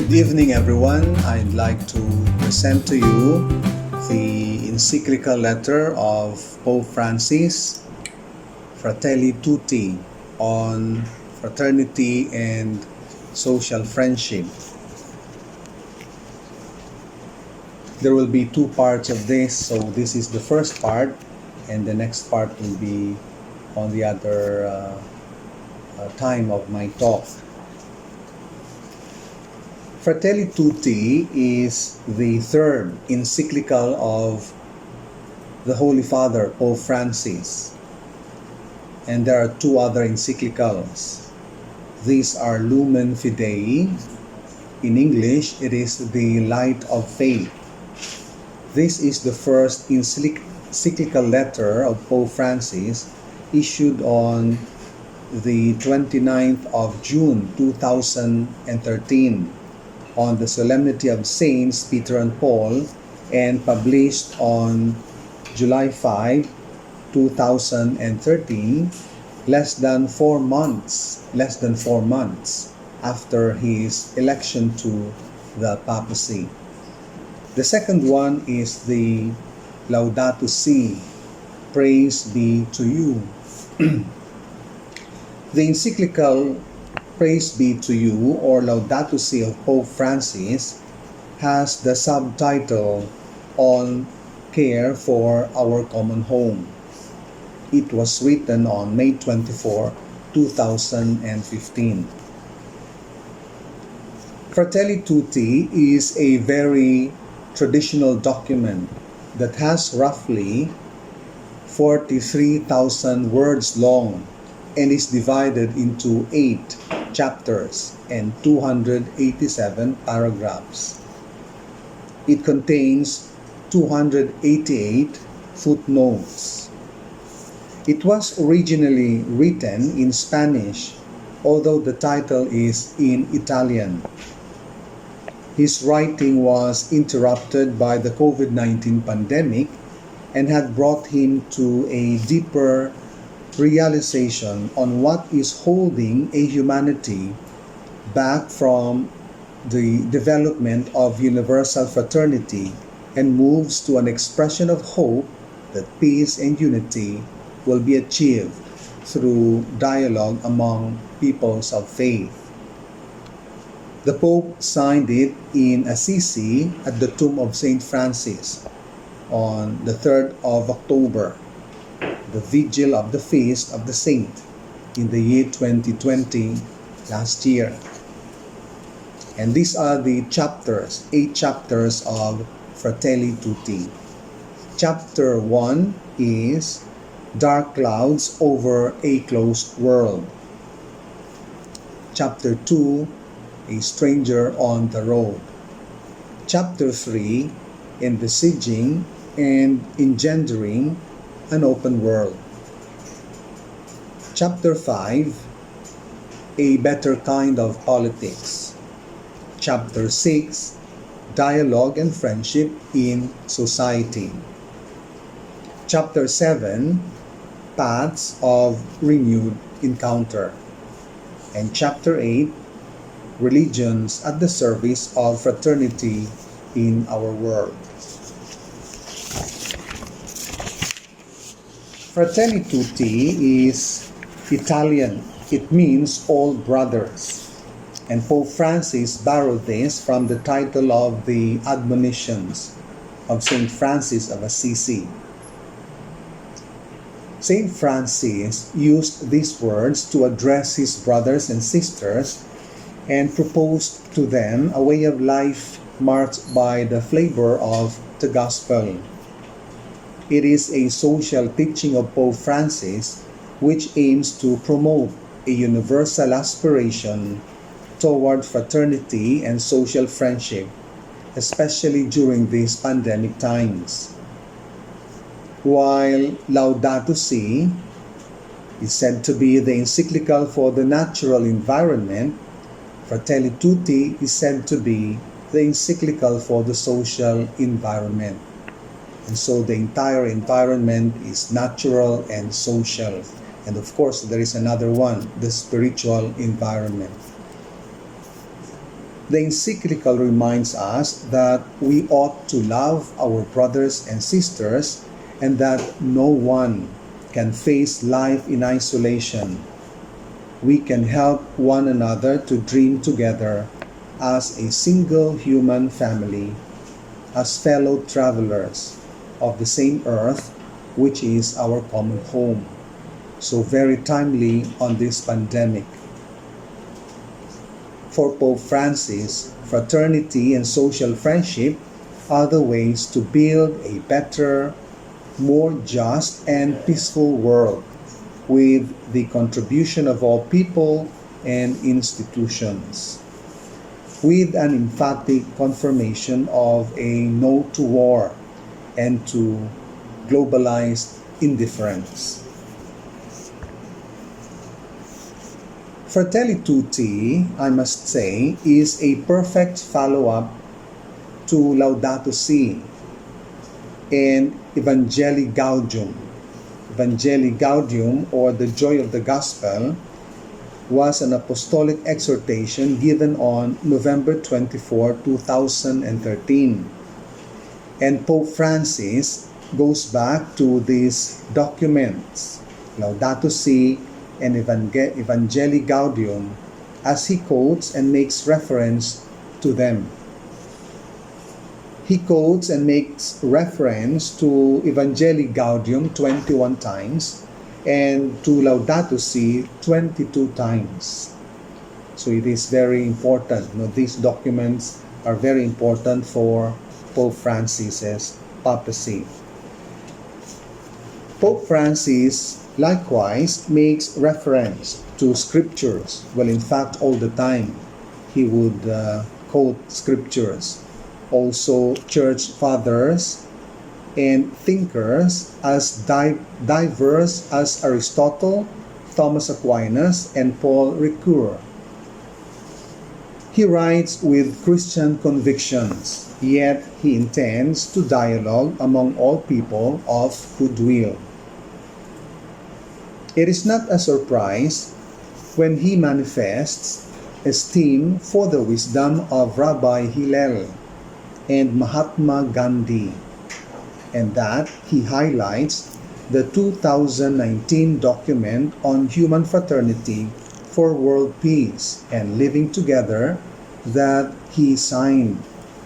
Good evening, everyone. I'd like to present to you the Encyclical letter of Pope Francis, Fratelli Tutti, on fraternity and social friendship. There will be two parts of this, so this is the first part, and the next part will be on the other time of my talk. Fratelli Tutti is the third encyclical of the Holy Father, Pope Francis. And there are two other encyclicals. These are Lumen Fidei. In English, it is the Light of Faith. This is the first encyclical letter of Pope Francis issued on the 29th of June 2013. On the solemnity of Saints Peter and Paul, and published on July 5, 2013, less than 4 months after his election to the papacy. The second one is the Laudato Si, Praise be to you. The encyclical Praise be to you, or Laudato Si of Pope Francis, has the subtitle on care for our common home. It was written on May 24, 2015. Fratelli Tutti is a very traditional document that has roughly 43,000 words long and is divided into 8 chapters and 287 paragraphs. It contains 288 footnotes. It was originally written in Spanish, although the title is in Italian. His writing was interrupted by the COVID-19 pandemic and had brought him to a deeper realization on what is holding a humanity back from the development of universal fraternity, and moves to an expression of hope that peace and unity will be achieved through dialogue among peoples of faith. The Pope signed it in Assisi at the tomb of Saint Francis on the 3rd of October, the vigil of the feast of the saint in the year 2020, last year. And these are the chapters, 8 chapters of Fratelli Tutti. Chapter 1 is Dark Clouds Over a Closed World. Chapter 2, A Stranger on the Road. Chapter 3, Envisaging and Engendering an Open World. Chapter 5, A Better Kind of Politics. Chapter 6, Dialogue and Friendship in Society. Chapter 7, Paths of Renewed Encounter. And Chapter 8, Religions at the Service of Fraternity in Our World. Fratelli Tutti is Italian. It means all brothers. And Pope Francis borrowed this from the title of the Admonitions of Saint Francis of Assisi. Saint Francis used these words to address his brothers and sisters and proposed to them a way of life marked by the flavor of the gospel. It is a social teaching of Pope Francis which aims to promote a universal aspiration toward fraternity and social friendship, especially during these pandemic times. While Laudato Si is said to be the encyclical for the natural environment, Fratelli Tutti is said to be the encyclical for the social environment. And so the entire environment is natural and social. And of course, there is another one, the spiritual environment. The Encyclical reminds us that we ought to love our brothers and sisters and that no one can face life in isolation. We can help one another to dream together as a single human family, as fellow travelers of the same earth, which is our common home. So very timely on this pandemic. For Pope Francis, fraternity and social friendship are the ways to build a better, more just and peaceful world with the contribution of all people and institutions, with an emphatic confirmation of a no to war and to globalized indifference. Fratelli Tutti, I must say, is a perfect follow-up to Laudato Si and Evangelii Gaudium. Evangelii Gaudium, or the Joy of the Gospel, was an apostolic exhortation given on November 24, 2013. And Pope Francis goes back to these documents, Laudato Si and Evangelii Gaudium, as he quotes and makes reference to them. He quotes and makes reference to Evangelii Gaudium 21 times and to Laudato Si 22 times. So it is very important. These documents are very important for Pope Francis's papacy. Pope Francis likewise makes reference to scriptures. Well, in fact, all the time he would quote scriptures. Also, church fathers and thinkers as diverse as Aristotle, Thomas Aquinas, and Paul Ricoeur. He writes with Christian convictions, yet he intends to dialogue among all people of goodwill. It is not a surprise when he manifests esteem for the wisdom of Rabbi Hillel and Mahatma Gandhi, and that he highlights the 2019 document on human fraternity for world peace and living together that he signed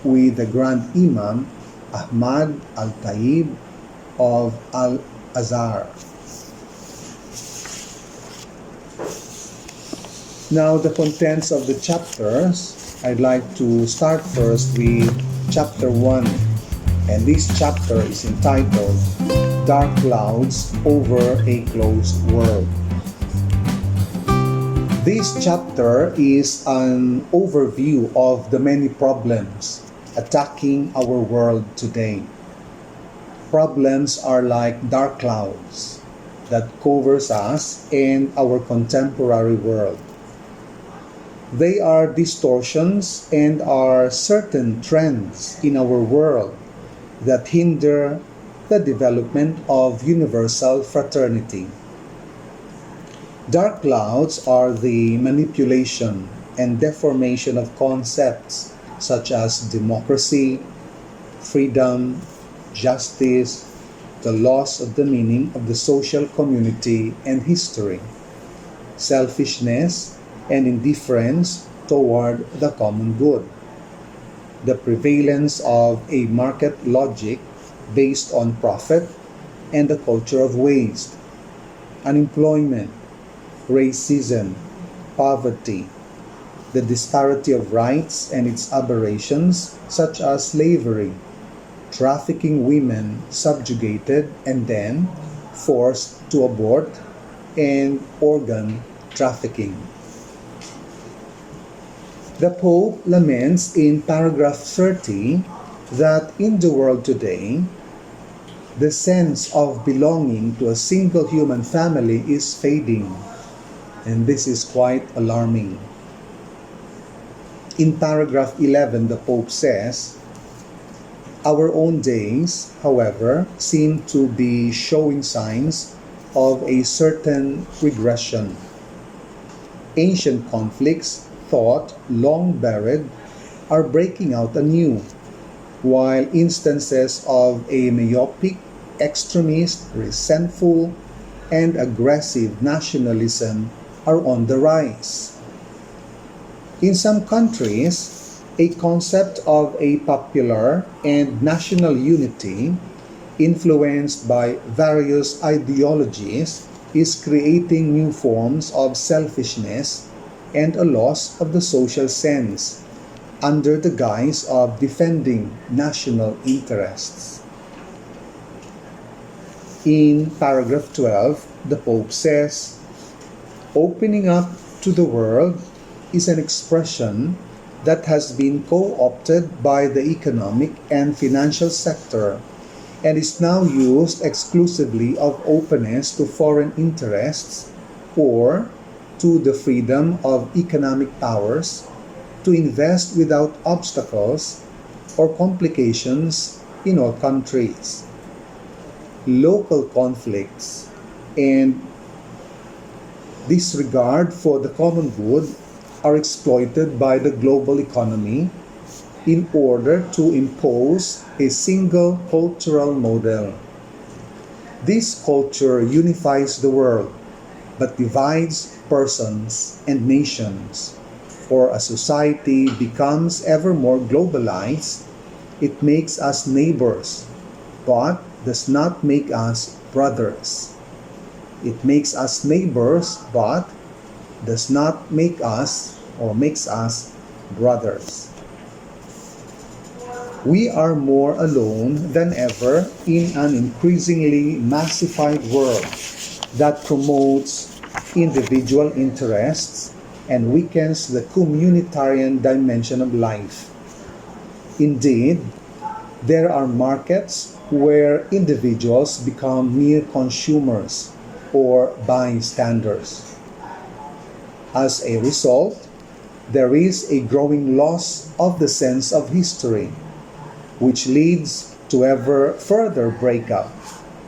with the Grand Imam Ahmad al-Taib of Al-Azhar. Now, the contents of the chapters, I'd like to start first with chapter 1, and this chapter is entitled Dark Clouds Over a Closed World. This chapter is an overview of the many problems attacking our world today. Problems are like dark clouds that covers us and our contemporary world. They are distortions and are certain trends in our world that hinder the development of universal fraternity. Dark clouds are the manipulation and deformation of concepts such as democracy, freedom, justice, the loss of the meaning of the social community and history, selfishness, and indifference toward the common good, the prevalence of a market logic based on profit and the culture of waste, unemployment, racism, poverty, the disparity of rights and its aberrations such as slavery, trafficking women subjugated and then forced to abort, and organ trafficking. The Pope laments in paragraph 30 that in the world today, the sense of belonging to a single human family is fading, and this is quite alarming. In paragraph 11, the Pope says, "Our own days, however, seem to be showing signs of a certain regression. Ancient conflicts, thought long buried, are breaking out anew, while instances of a myopic, extremist, resentful, and aggressive nationalism are on the rise. In some countries, a concept of a popular and national unity, influenced by various ideologies, is creating new forms of selfishness and a loss of the social sense under the guise of defending national interests. In paragraph 12, the Pope says, "Opening up to the world is an expression that has been co-opted by the economic and financial sector and is now used exclusively of openness to foreign interests or to the freedom of economic powers to invest without obstacles or complications in all countries. Local conflicts and disregard for the common good are exploited by the global economy in order to impose a single cultural model. This culture unifies the world, but divides persons and nations. For a society becomes ever more globalized, it makes us neighbors, but does not make us brothers. It makes us neighbors, but does not make us or makes us brothers. We are more alone than ever in an increasingly massified world that promotes individual interests and weakens the communitarian dimension of life. Indeed, there are markets where individuals become mere consumers or bystanders. As a result, there is a growing loss of the sense of history, which leads to ever further breakup,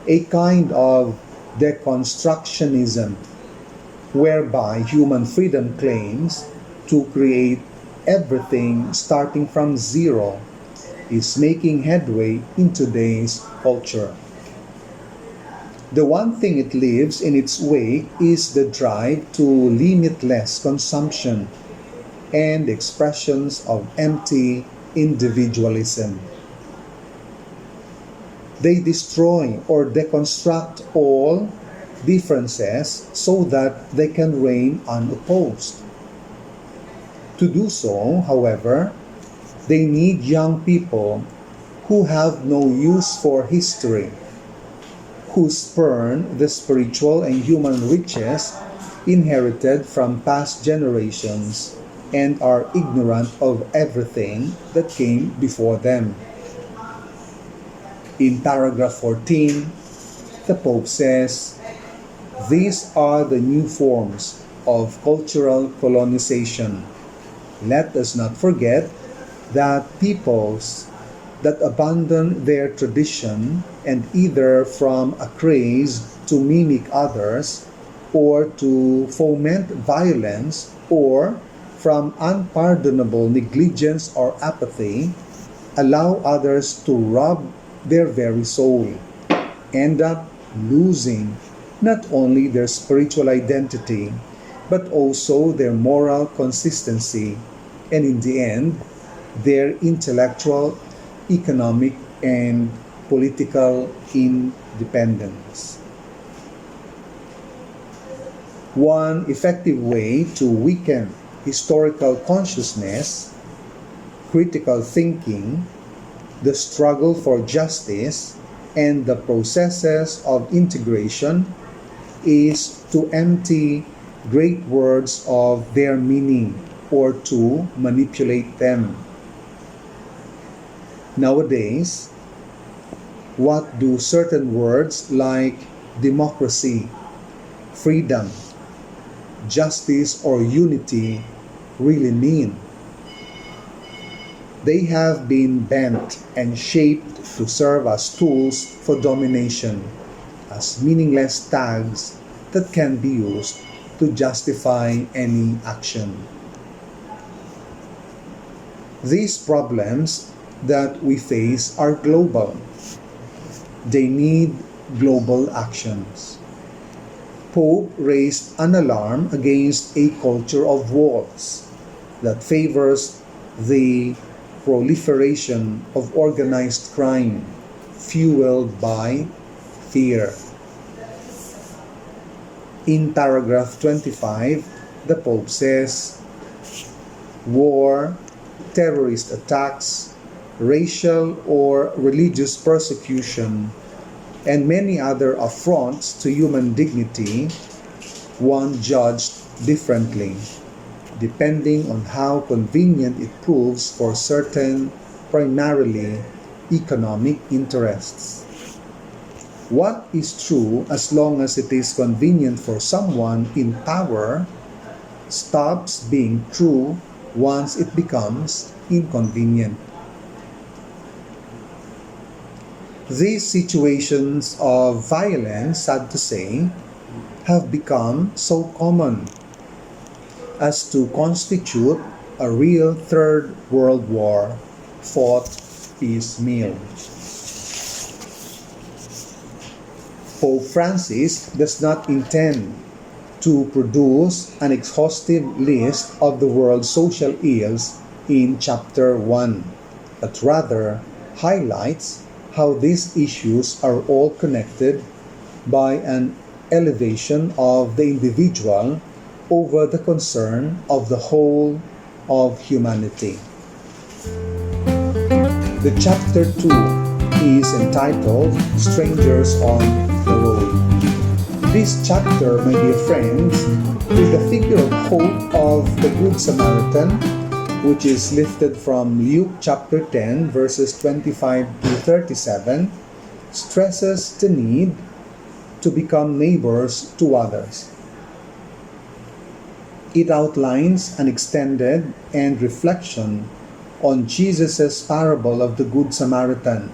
a kind of deconstructionism, whereby human freedom claims to create everything starting from zero is making headway in today's culture. The one thing it leaves in its wake is the drive to limitless consumption and expressions of empty individualism. They destroy or deconstruct all differences so that they can reign unopposed. To do so, however, they need young people who have no use for history, who spurn the spiritual and human riches inherited from past generations and are ignorant of everything that came before them. In paragraph 14, the Pope says, "These are the new forms of cultural colonization. Let us not forget that peoples that abandon their tradition and either from a craze to mimic others or to foment violence or from unpardonable negligence or apathy allow others to rob their very soul, end up losing not only their spiritual identity, but also their moral consistency, and in the end, their intellectual, economic, and political independence." One effective way to weaken historical consciousness, critical thinking, the struggle for justice, and the processes of integration is to empty great words of their meaning or to manipulate them. Nowadays, what do certain words like democracy, freedom, justice, or unity really mean? They have been bent and shaped to serve as tools for domination, as meaningless tags that can be used to justify any action. These problems that we face are global. They need global actions. Pope raised an alarm against a culture of walls that favors the proliferation of organized crime fueled by fear. In paragraph 25, the Pope says, war, terrorist attacks, racial or religious persecution, and many other affronts to human dignity, one judged differently, depending on how convenient it proves for certain, primarily economic interests. What is true as long as it is convenient for someone in power stops being true once it becomes inconvenient. These situations of violence, sad to say, have become so common as to constitute a real Third World War fought piecemeal. Pope Francis does not intend to produce an exhaustive list of the world's social ills in Chapter 1, but rather highlights how these issues are all connected by an elevation of the individual over the concern of the whole of humanity. The Chapter 2 is entitled Strangers on the Road. This chapter, my dear friends, is the figure of hope of the Good Samaritan, which is lifted from Luke chapter 10, verses 25 to 37, stresses the need to become neighbors to others. It outlines an extended and reflection on Jesus' parable of the Good Samaritan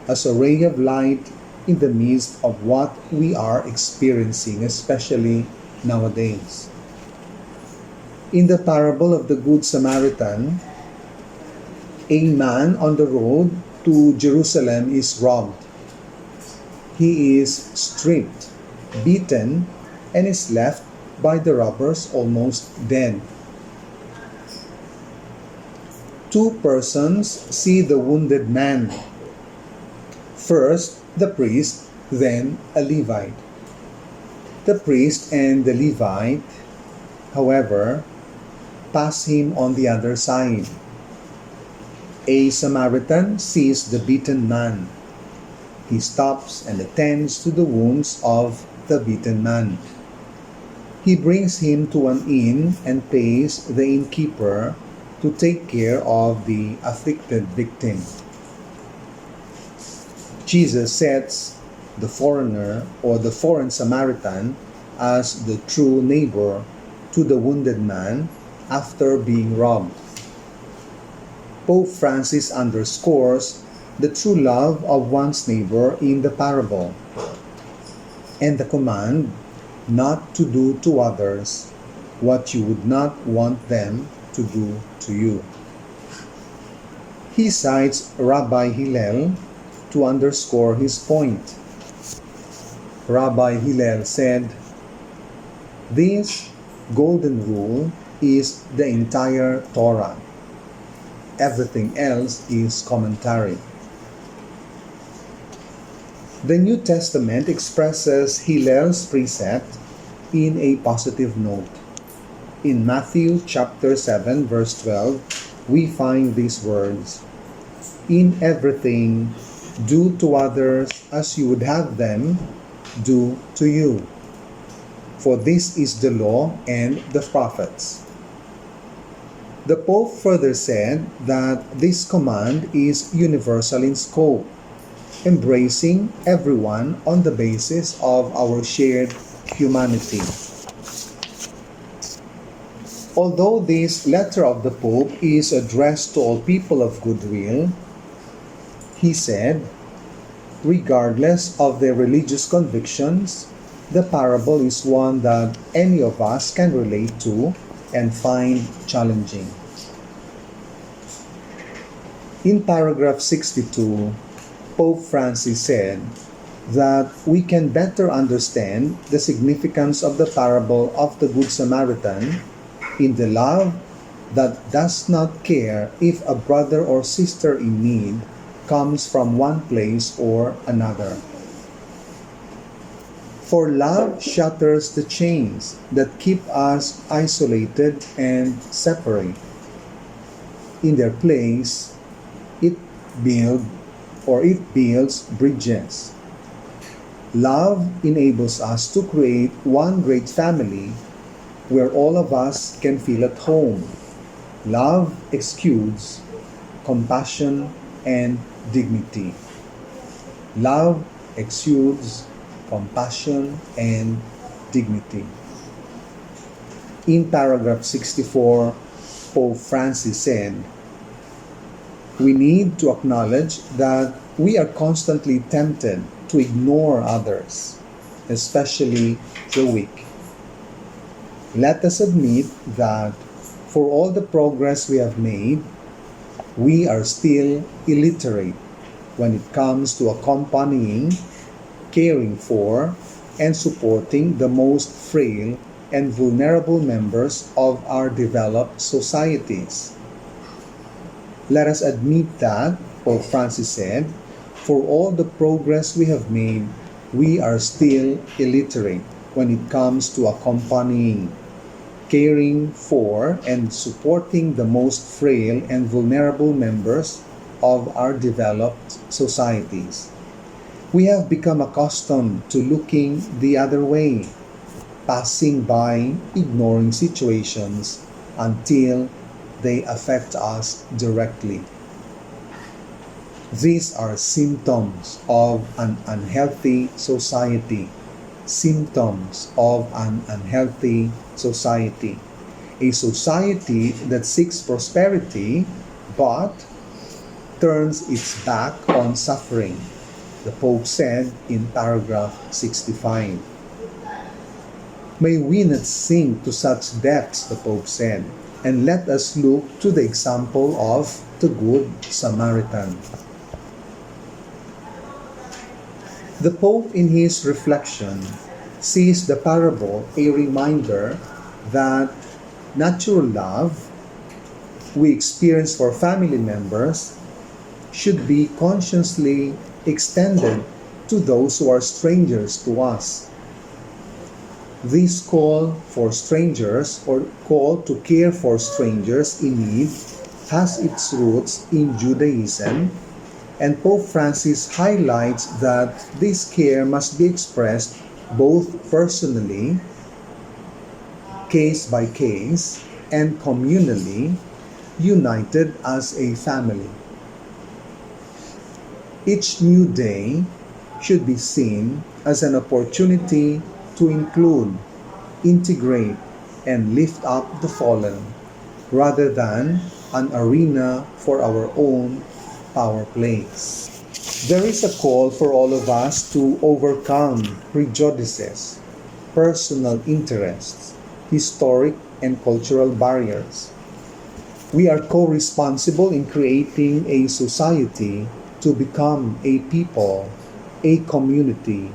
as a ray of light in the midst of what we are experiencing, especially nowadays. In the parable of the Good Samaritan, a man on the road to Jerusalem is robbed. He is stripped, beaten, and is left by the robbers almost dead. Two persons see the wounded man. First, the priest, then a Levite. The priest and the Levite, however, pass him on the other side. A Samaritan sees the beaten man. He stops and attends to the wounds of the beaten man. He brings him to an inn and pays the innkeeper to take care of the afflicted victim. Jesus sets the foreigner or the foreign Samaritan as the true neighbor to the wounded man after being robbed. Pope Francis underscores the true love of one's neighbor in the parable and the command not to do to others what you would not want them to do to you. He cites Rabbi Hillel to underscore his point. Rabbi Hillel said, "This golden rule is the entire Torah. Everything else is commentary." The New Testament expresses Hillel's precept in a positive note. In Matthew chapter 7, verse 12, we find these words, "In everything, do to others as you would have them do to you. For this is the law and the prophets." The Pope further said that this command is universal in scope, embracing everyone on the basis of our shared humanity. Although this letter of the Pope is addressed to all people of goodwill, he said, regardless of their religious convictions, the parable is one that any of us can relate to and find challenging. In paragraph 62, Pope Francis said that we can better understand the significance of the parable of the Good Samaritan in the love that does not care if a brother or sister in need comes from one place or another. For love shatters the chains that keep us isolated and separate. In their place, it builds bridges. Love enables us to create one great family where all of us can feel at home. Love exudes compassion and dignity. Love exudes compassion and dignity. In paragraph 64, Pope Francis said, we need to acknowledge that we are constantly tempted to ignore others, especially the weak. Let us admit that for all the progress we have made, we are still illiterate when it comes to accompanying, caring for, and supporting the most frail and vulnerable members of our developed societies. Let us admit that, Pope Francis said, for all the progress we have made, we are still illiterate when it comes to accompanying, caring for, and supporting the most frail and vulnerable members of our developed societies. We have become accustomed to looking the other way, passing by, ignoring situations until they affect us directly. These are symptoms of an unhealthy society. Symptoms of an unhealthy society. A society that seeks prosperity but turns its back on suffering, the Pope said in paragraph 65. May we not sink to such depths, the Pope said, and let us look to the example of the Good Samaritan. The Pope, in his reflection, sees the parable a reminder that natural love we experience for family members should be consciously extended to those who are strangers to us. This call for strangers, or call to care for strangers in need, has its roots in Judaism, and Pope Francis highlights that this care must be expressed both personally, case by case, and communally, united as a family. Each new day should be seen as an opportunity to include, integrate, and lift up the fallen, rather than an arena for our own power plays. There is a call for all of us to overcome prejudices, personal interests, historic and cultural barriers. We are co-responsible in creating a society to become a people, a community,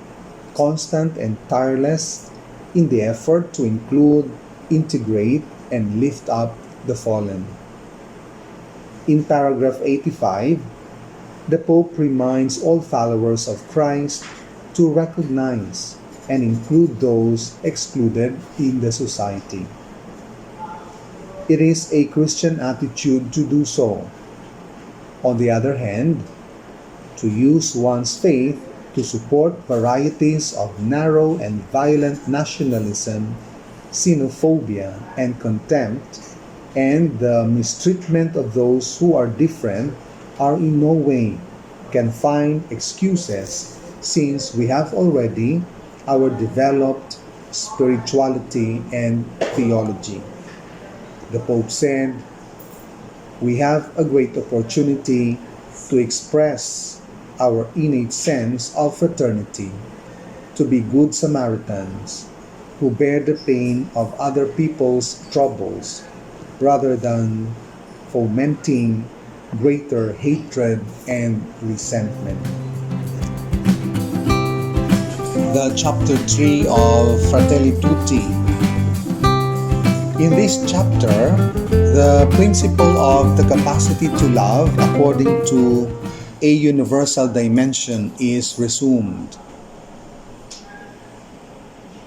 constant and tireless in the effort to include, integrate, and lift up the fallen. In paragraph 85, the Pope reminds all followers of Christ to recognize and include those excluded in the society. It is a Christian attitude to do so. On the other hand, to use one's faith to support varieties of narrow and violent nationalism, xenophobia, and contempt, and the mistreatment of those who are different are in no way can find excuses, since we have already our developed spirituality and theology. The Pope said, we have a great opportunity to express our innate sense of fraternity, to be good Samaritans who bear the pain of other people's troubles rather than fomenting greater hatred and resentment. The chapter 3 of Fratelli Tutti. In this chapter, the principle of the capacity to love according to a universal dimension is resumed.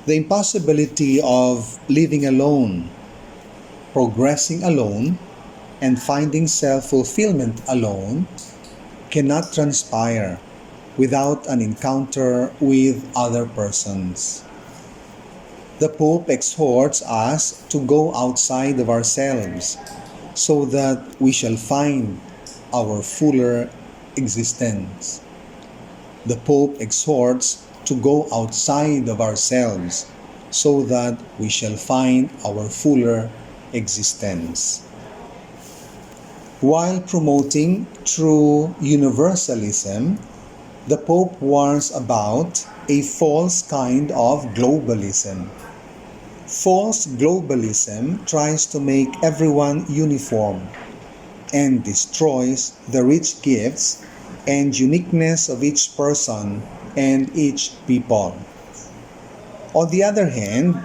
The impossibility of living alone, progressing alone, and finding self-fulfillment alone cannot transpire without an encounter with other persons. The Pope exhorts us to go outside of ourselves so that we shall find our fuller existence. The Pope exhorts to go outside of ourselves so that we shall find our fuller existence. While promoting true universalism, the Pope warns about a false kind of globalism. False globalism tries to make everyone uniform and destroys the rich gifts and uniqueness of each person and each people. On the other hand,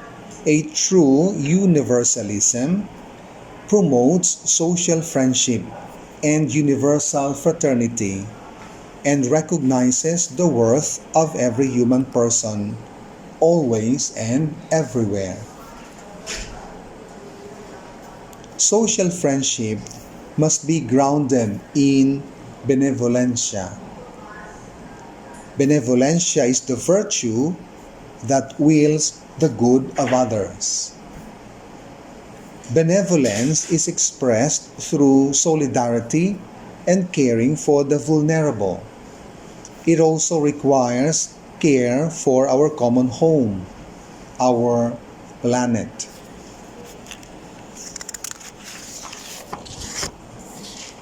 a true universalism promotes social friendship and universal fraternity and recognizes the worth of every human person, always and everywhere. Social friendship must be grounded in benevolencia. Benevolencia is the virtue that wills the good of others. Benevolence is expressed through solidarity and caring for the vulnerable. It also requires care for our common home, our planet.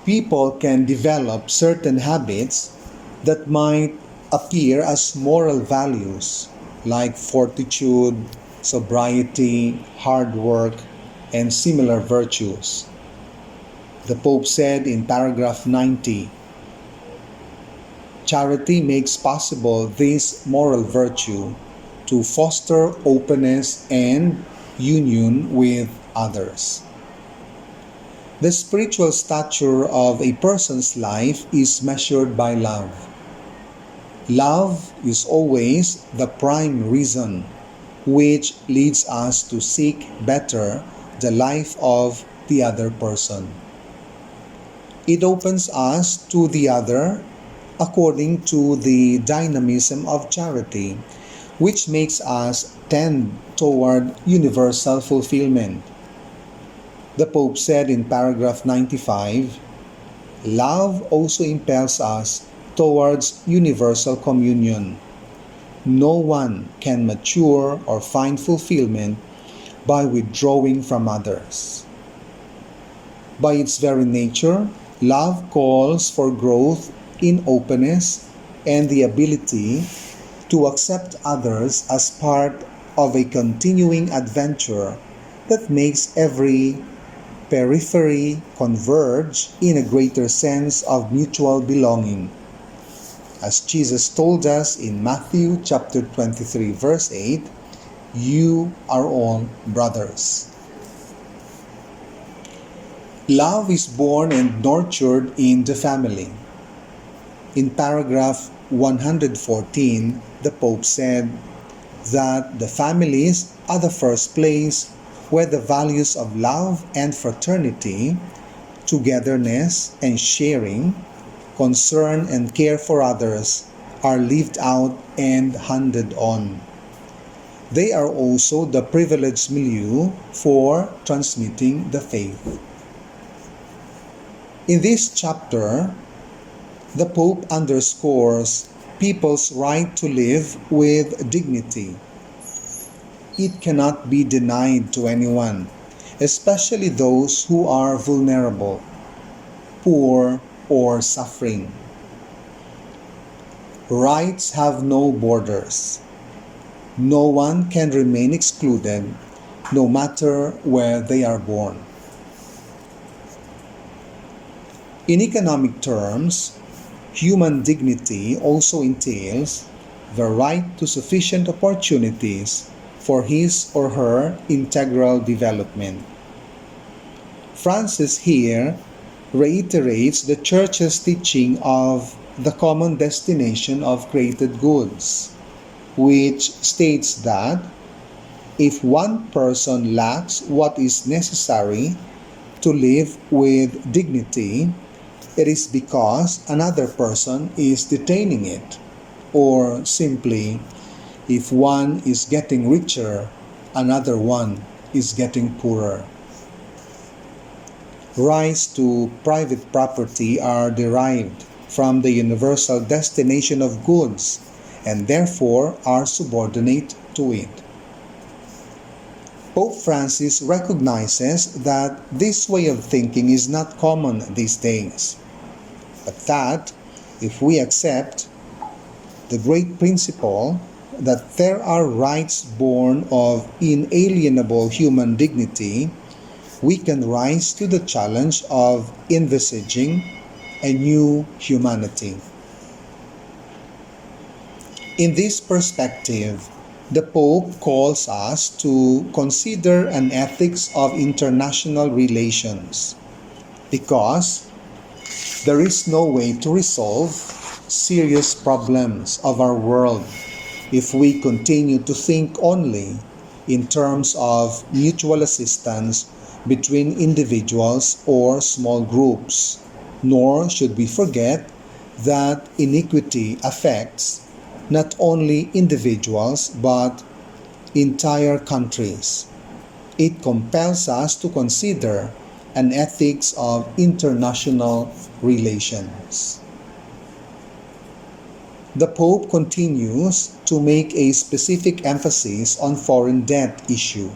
People can develop certain habits that might appear as moral values like fortitude, sobriety, hard work, and similar virtues. The Pope said in paragraph 90, charity makes possible this moral virtue to foster openness and union with others. The spiritual stature of a person's life is measured by love. Love is always the prime reason which leads us to seek better the life of the other person. It opens us to the other according to the dynamism of charity, which makes us tend toward universal fulfillment. The Pope said in paragraph 95, love also impels us towards universal communion. No one can mature or find fulfillment by withdrawing from others. By its very nature, love calls for growth in openness and the ability to accept others as part of a continuing adventure that makes every periphery converge in a greater sense of mutual belonging. As Jesus told us in Matthew chapter 23 verse 8, you are all brothers. Love is born and nurtured in the family. In paragraph 114, the Pope said that the families are the first place where the values of love and fraternity, togetherness and sharing, concern and care for others are lived out and handed on. They are also the privileged milieu for transmitting the faith. In this chapter, the Pope underscores people's right to live with dignity. It cannot be denied to anyone, especially those who are vulnerable, poor, or suffering. Rights have no borders. No one can remain excluded, no matter where they are born. In economic terms, human dignity also entails the right to sufficient opportunities for his or her integral development. Francis here reiterates the Church's teaching of the common destination of created goods, which states that if one person lacks what is necessary to live with dignity, it is because another person is detaining it, or simply, if one is getting richer, another one is getting poorer. Rights to private property are derived from the universal destination of goods and therefore are subordinate to it. Pope Francis recognizes that this way of thinking is not common these days, but that if we accept the great principle that there are rights born of inalienable human dignity, we can rise to the challenge of envisaging a new humanity. In this perspective, the Pope calls us to consider an ethics of international relations, because there is no way to resolve serious problems of our world if we continue to think only in terms of mutual assistance between individuals or small groups, nor should we forget that iniquity affects not only individuals but entire countries. It compels us to consider an ethics of international relations. The Pope continues to make a specific emphasis on foreign debt issue.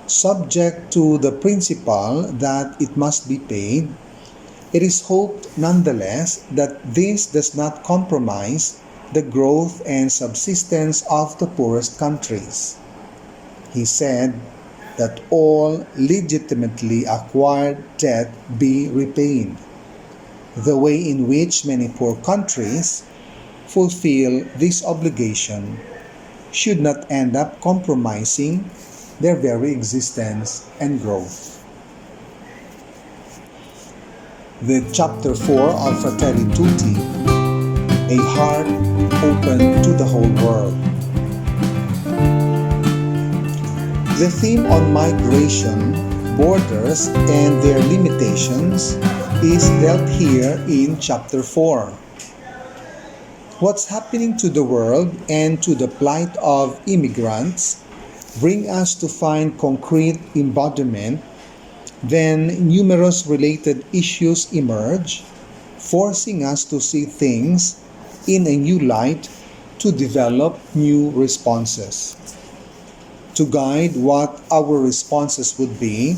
Subject to the principle that it must be paid, it is hoped nonetheless that this does not compromise the growth and subsistence of the poorest countries. He said that all legitimately acquired debt be repaid. The way in which many poor countries fulfill this obligation should not end up compromising their very existence and growth. The chapter 4 of Fratelli Tutti, a heart open to the whole world. The theme on migration, borders, and their limitations is dealt here in chapter 4. What's happening to the world and to the plight of immigrants bring us to find concrete embodiment, then numerous related issues emerge, forcing us to see things in a new light, to develop new responses. To guide what our responses would be,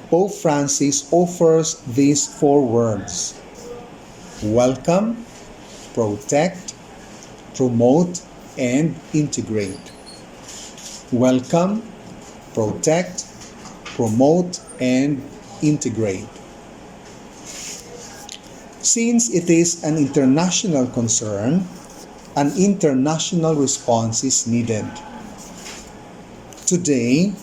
Pope Francis offers these 4 words: welcome, protect, promote, and integrate. Welcome, protect, promote, and integrate. Since it is an international concern, an international response is needed. Today,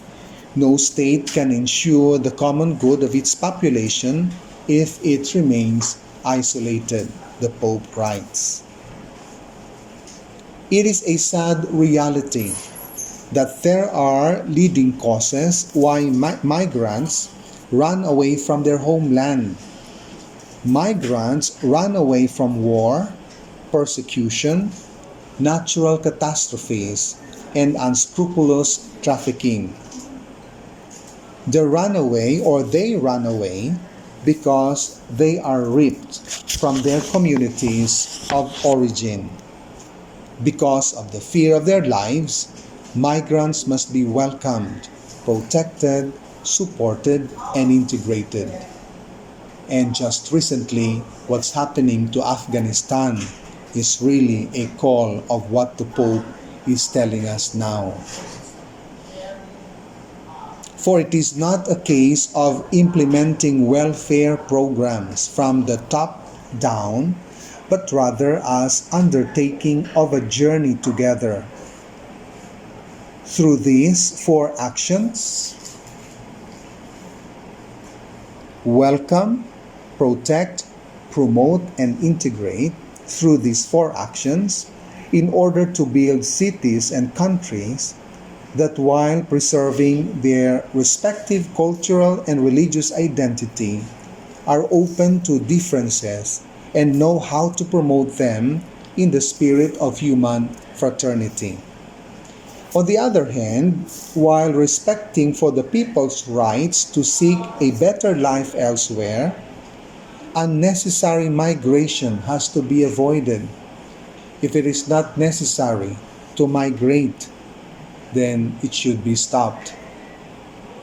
no state can ensure the common good of its population if it remains isolated, the Pope writes. It is a sad reality that there are leading causes why migrants run away from their homeland. Migrants run away from war, persecution, natural catastrophes, and unscrupulous trafficking. They run away because they are ripped from their communities of origin. Because of the fear of their lives, migrants must be welcomed, protected, supported, and integrated. And just recently, what's happening to Afghanistan is really a call of what the Pope is telling us now. For it is not a case of implementing welfare programs from the top down, but rather as undertaking of a journey together. Through these four actions: welcome, protect, promote, and integrate, through these four actions, in order to build cities and countries that, while preserving their respective cultural and religious identity, are open to differences and know how to promote them in the spirit of human fraternity. On the other hand, while respecting for the people's rights to seek a better life elsewhere, unnecessary migration has to be avoided. If it is not necessary to migrate, then it should be stopped.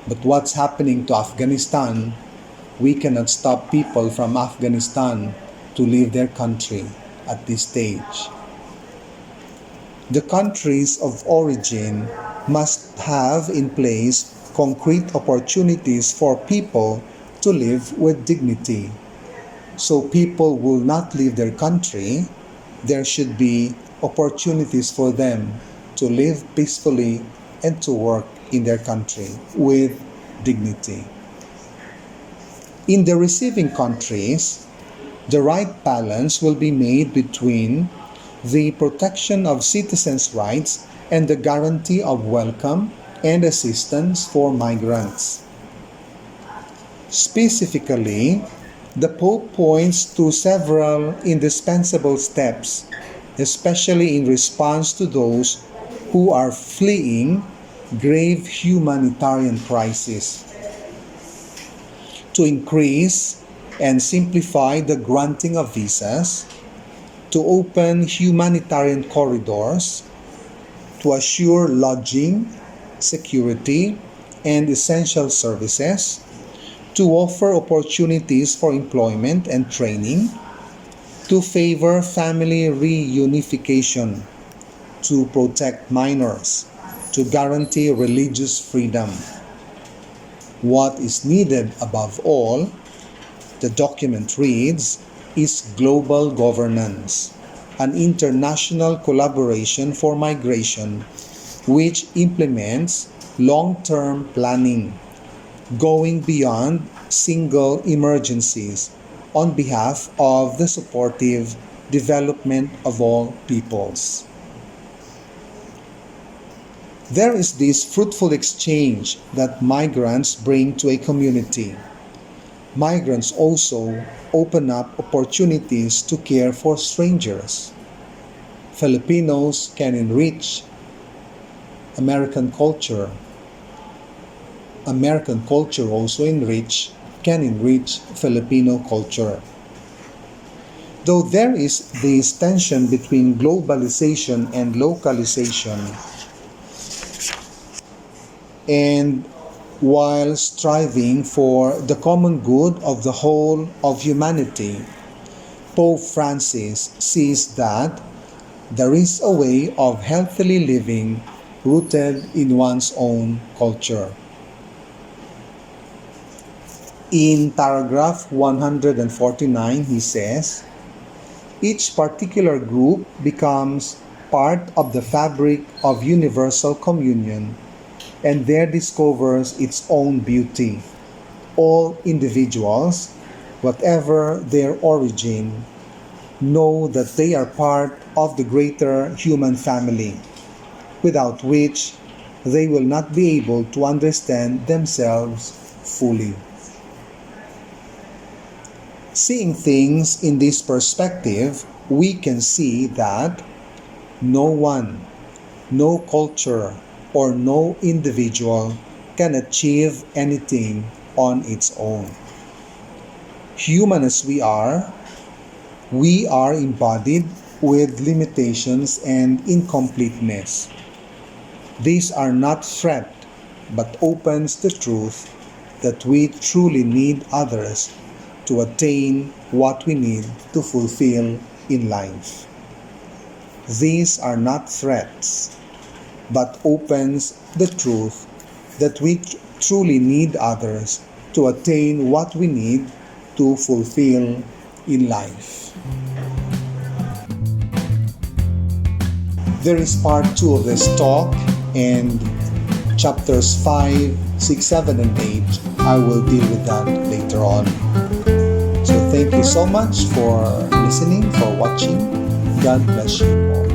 But what's happening to Afghanistan, we cannot stop people from Afghanistan to leave their country at this stage. The countries of origin must have in place concrete opportunities for people to live with dignity. So people will not leave their country. There should be opportunities for them to live peacefully and to work in their country with dignity. In the receiving countries, the right balance will be made between the protection of citizens' rights and the guarantee of welcome and assistance for migrants. Specifically, the Pope points to several indispensable steps, especially in response to those who are fleeing grave humanitarian crisis. To increase and simplify the granting of visas, to open humanitarian corridors, to assure lodging, security, and essential services, to offer opportunities for employment and training, to favor family reunification, to protect minors, to guarantee religious freedom. What is needed above all, the document reads, is global governance, an international collaboration for migration which implements long-term planning, going beyond single emergencies on behalf of the supportive development of all peoples. There is this fruitful exchange that migrants bring to a community. Migrants also open up opportunities to care for strangers. Filipinos can enrich American culture. American culture also can enrich Filipino culture. Though there is this tension between globalization and localization, and while striving for the common good of the whole of humanity, Pope Francis sees that there is a way of healthily living rooted in one's own culture. In paragraph 149, he says, each particular group becomes part of the fabric of universal communion and there discovers its own beauty. All individuals, whatever their origin, know that they are part of the greater human family, without which they will not be able to understand themselves fully. Seeing things in this perspective, we can see that no one, no culture, or no individual can achieve anything on its own. Human as we are embodied with limitations and incompleteness. These are not threat, but opens the truth that we truly need others to attain what we need to fulfill in life. These are not threats, but opens the truth that we truly need others to attain what we need to fulfill in life. There is part 2 of this talk, and chapters 5, 6, 7, and 8. I will deal with that later on. So thank you so much for listening, for watching. God bless you all.